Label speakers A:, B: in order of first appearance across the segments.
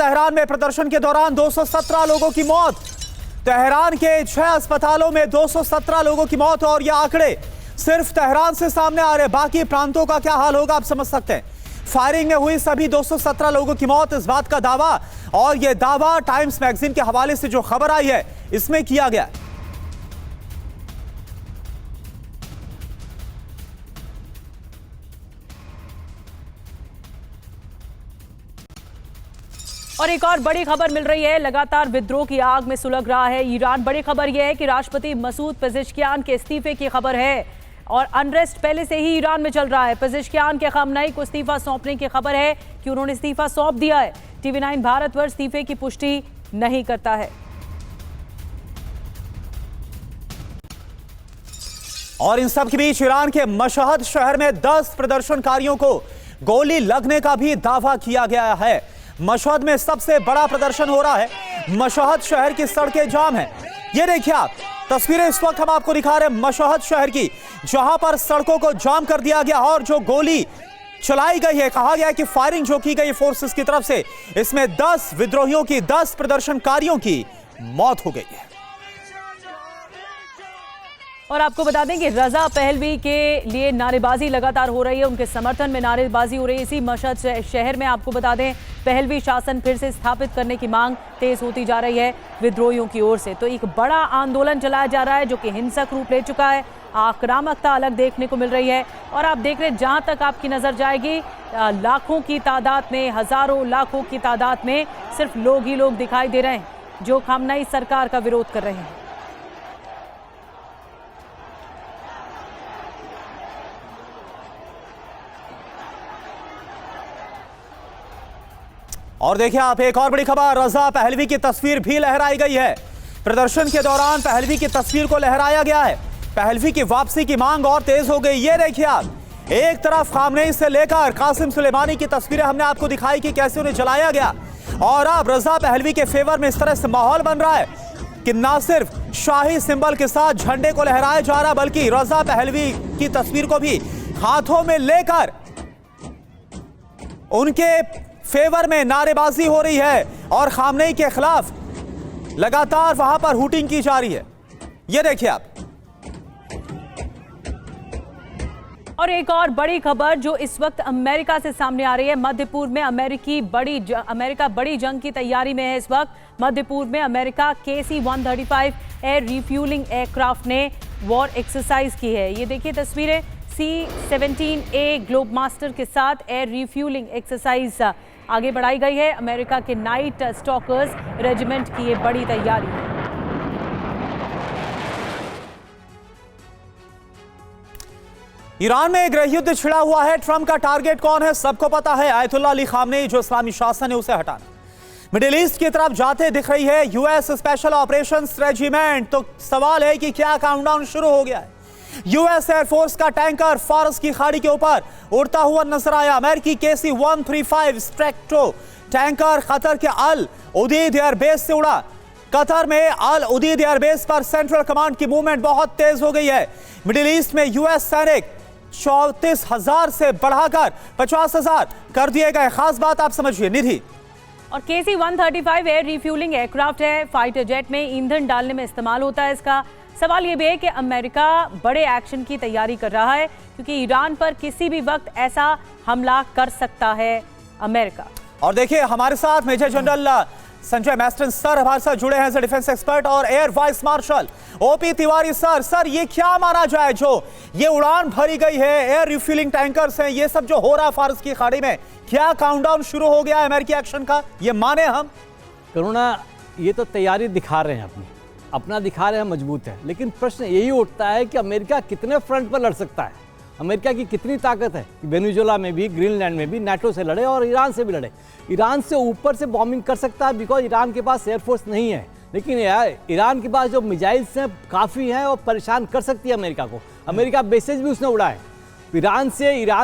A: Tehran में प्रदर्शन के दौरान 217 लोगों की मौत। तेहरान के 6 अस्पतालों में 217 लोगों की मौत। और ये आंकड़े सिर्फ तेहरान से सामने आ रहे, बाकी प्रांतों का क्या हाल होगा आप समझ सकते हैं। फायरिंग में हुई सभी 217 लोगों की मौत, इस बात का दावा, और यह दावा टाइम्स मैगजीन के हवाले से जो खबर आई है इसमें किया गया।
B: और एक और बड़ी खबर मिल रही है, लगातार विद्रोह की आग में सुलग रहा है ईरान। बड़ी खबर यह है कि राष्ट्रपति मसूद पेजेश्कियान के इस्तीफे की खबर है और अनरेस्ट पहले से ही ईरान में चल रहा है। पेजेश्कियान के खामनेई को इस्तीफा सौंपने की खबर है कि उन्होंने इस्तीफा सौंप दिया है। टीवी 9 भारतवर्ष इस्तीफे की पुष्टि नहीं करता है।
A: और इन सब के बीच ईरान के मशहद शहर में 10 प्रदर्शनकारियों को गोली लगने का भी दावा किया गया है। मशहद में सबसे बड़ा प्रदर्शन हो रहा है। मशहद शहर की सड़कें जाम है। ये देखिए आप तस्वीरें इस वक्त हम आपको दिखा रहे हैं मशहद शहर की, जहां पर सड़कों को जाम कर दिया गया और जो गोली चलाई गई है, कहा गया है कि फायरिंग जो की गई फोर्सेस की तरफ से, इसमें 10 विद्रोहियों की, 10 प्रदर्शनकारियों की मौत हो गई है।
B: और आपको बता दें कि रजा पहलवी के लिए नारेबाजी लगातार हो रही है, उनके समर्थन में नारेबाजी हो रही है। इसी मशहद शहर में आपको बता दें पहलवी शासन फिर से स्थापित करने की मांग तेज होती जा रही है विद्रोहियों की ओर से। तो एक बड़ा आंदोलन चलाया जा रहा है जो कि हिंसक रूप ले चुका है। आक्रामकता अलग देखने को मिल रही है और आप देख रहे हैं जहां तक आपकी नजर जाएगी लाखों की तादाद में, हजारों लाखों की तादाद में सिर्फ लोग ही लोग दिखाई दे रहे हैं जो खामनेई सरकार का विरोध कर रहे हैं।
A: और देखिए आप एक और बड़ी खबर, रजा पहलवी की तस्वीर भी लहराई गई है। प्रदर्शन के दौरान पहलवी की तस्वीर को लहराया गया है। पहलवी की वापसी की मांग और तेज हो गई। ये देखिए आप, एक तरफ खामनेई से लेकर कासिम सुलेमानी की तस्वीरें हमने आपको दिखाई कि कैसे उन्हें जलाया गया, और अब रजा पहलवी के फेवर में इस तरह से माहौल बन रहा है कि ना सिर्फ शाही सिंबल के साथ झंडे को लहराया जा रहा, बल्कि रजा पहलवी की तस्वीर को भी हाथों में लेकर उनके फेवर में नारेबाजी हो रही है और खामनेई के खिलाफ लगातार वहां पर हुटिंग की जा रही है। यह देखिए आप।
B: और एक और बड़ी खबर जो इस वक्त अमेरिका से सामने आ रही है। मध्य पूर्व में अमेरिका बड़ी जंग की तैयारी में है इस वक्त। मध्य पूर्व में America KC-135 air refuelling aircraft ने वॉर एक्सरसाइज की है। ये देखिए तस्वीरें, C-17A ग्लोबमास्टर के साथ एयर रिफ्यूलिंग एक्सरसाइज आगे बढ़ाई गई है। अमेरिका के नाइट स्टॉकर्स रेजिमेंट की ये बड़ी तैयारी है।
A: ईरान में गृहयुद्ध छिड़ा हुआ है। ट्रंप का टारगेट कौन है सबको पता है, आयतुल्लाह अली खामनेई, जो इस्लामी शासन है उसे हटाना। मिडिल ईस्ट की तरफ जाते दिख रही है यूएस स्पेशल ऑपरेशंस रेजिमेंट। तो सवाल है कि क्या काउंटडाउन शुरू हो गया है। यूएस एयरफोर्स का टैंकर फारस की खाड़ी के ऊपर उड़ता हुआ नजर आया। अमेरिकी KC-135 स्ट्रैक्टो टैंकर कतर के अल उदीद एयरबेस से उड़ा। कतर में अल उदीद एयरबेस पर सेंट्रल कमांड की मूवमेंट बहुत तेज हो गई है। मिडिल ईस्ट में यूएस सैनिक 34,000 से बढ़ाकर 50,000 कर दिए गए। खास बात आप समझिए निधि।
B: और KC-135 एयर रिफ्यूलिंग एयरक्राफ्ट है, फाइटर जेट में ईंधन डालने में इस्तेमाल होता है इसका। सवाल यह भी है कि अमेरिका बड़े एक्शन की तैयारी कर रहा है क्योंकि ईरान पर किसी भी वक्त ऐसा हमला कर सकता है अमेरिका।
A: और देखिए हमारे साथ मेजर जनरल संजय मैस्टन सर हमारे साथ जुड़े हैं, डिफेंस एक्सपर्ट और air vice marshal OP Tiwari sir. Sir ये क्या माना जाए जो ये उड़ान भरी गई है, एयर रिफ्यूलिंग टैंकर्स हैं, ये सब जो हो रहा है फारस की खाड़ी में, क्या काउंटडाउन शुरू हो गया है अमेरिकी एक्शन का, ये माने हम?
C: करुणा, ये तो तैयारी दिखा रहे हैं, अपना दिखा रहे हैं, मजबूत है, लेकिन प्रश्न यही उठता है कि अमेरिका कितने फ्रंट पर लड़ सकता है। अमेरिका की कितनी ताकत है कि वेनेजुएला में भी, ग्रीनलैंड में भी नाटो से लड़े और ईरान से भी लड़े। ईरान से ऊपर से बॉम्बिंग कर सकता है बिकॉज ईरान के पास एयरफोर्स नहीं है, लेकिन यार ईरान के पास जो मिसाइल्स हैं काफ़ी हैं और परेशान कर सकती है अमेरिका को। अमेरिका बेसेज भी उसने उड़ाए। ईरान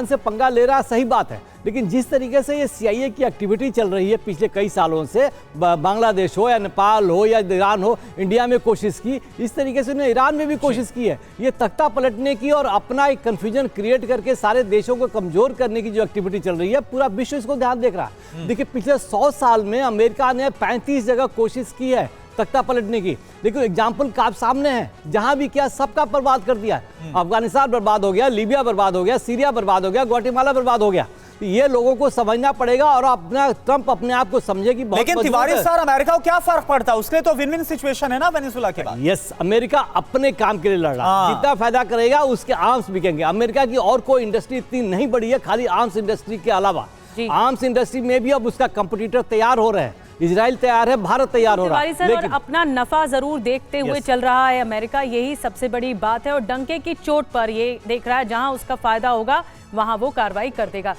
C: से पंगा ले रहा, सही बात है, लेकिन जिस तरीके से ये CIA की एक्टिविटी चल रही है पिछले कई सालों से, बांग्लादेश हो या नेपाल हो या ईरान हो, इंडिया में कोशिश की, इस तरीके से उन्होंने ईरान में भी कोशिश की है। ये तख्ता पलटने की और अपना एक कन्फ्यूजन क्रिएट करके सारे देशों को कमजोर करने की जो एक्टिविटी चल रही है, पूरा विश्व इसको ध्यान देख रहा है। देखिए पिछले 100 साल में अमेरिका ने 35 जगह कोशिश की है तख्ता पलटने की, लेकिन एग्जाम्पल का सामने है, जहां भी किया सबका बर्बाद कर दिया। अफगानिस्तान बर्बाद हो गया, लीबिया बर्बाद हो गया, सीरिया बर्बाद हो गया, ग्वाटेमाला बर्बाद हो गया। ये लोगों को समझना पड़ेगा और अपना ट्रंप अपने आप को समझे कि
A: लेकिन तिवारी सर, अमेरिका को क्या फर्क पड़ता है? उसके लिए तो विन विन सिचुएशन है ना वेनेजुएला के बाद।
C: यस, अमेरिका अपने काम के लिए लड़ रहा है, जितना फायदा करेगा उसके आर्म्स बिकेंगे। अमेरिका की और कोई इंडस्ट्री इतनी नहीं बढ़ी है खाली आर्म्स इंडस्ट्री के अलावा। आर्म्स इंडस्ट्री में भी अब उसका कंपटीटर तैयार हो रहे हैं, इजराइल तैयार है, भारत तैयार हो रहा है।
B: सर, और अपना नफा जरूर देखते हुए चल रहा है अमेरिका, यही सबसे बड़ी बात है। और डंके की चोट पर ये देख रहा है, जहां उसका फायदा होगा वहां वो कार्रवाई कर देगा।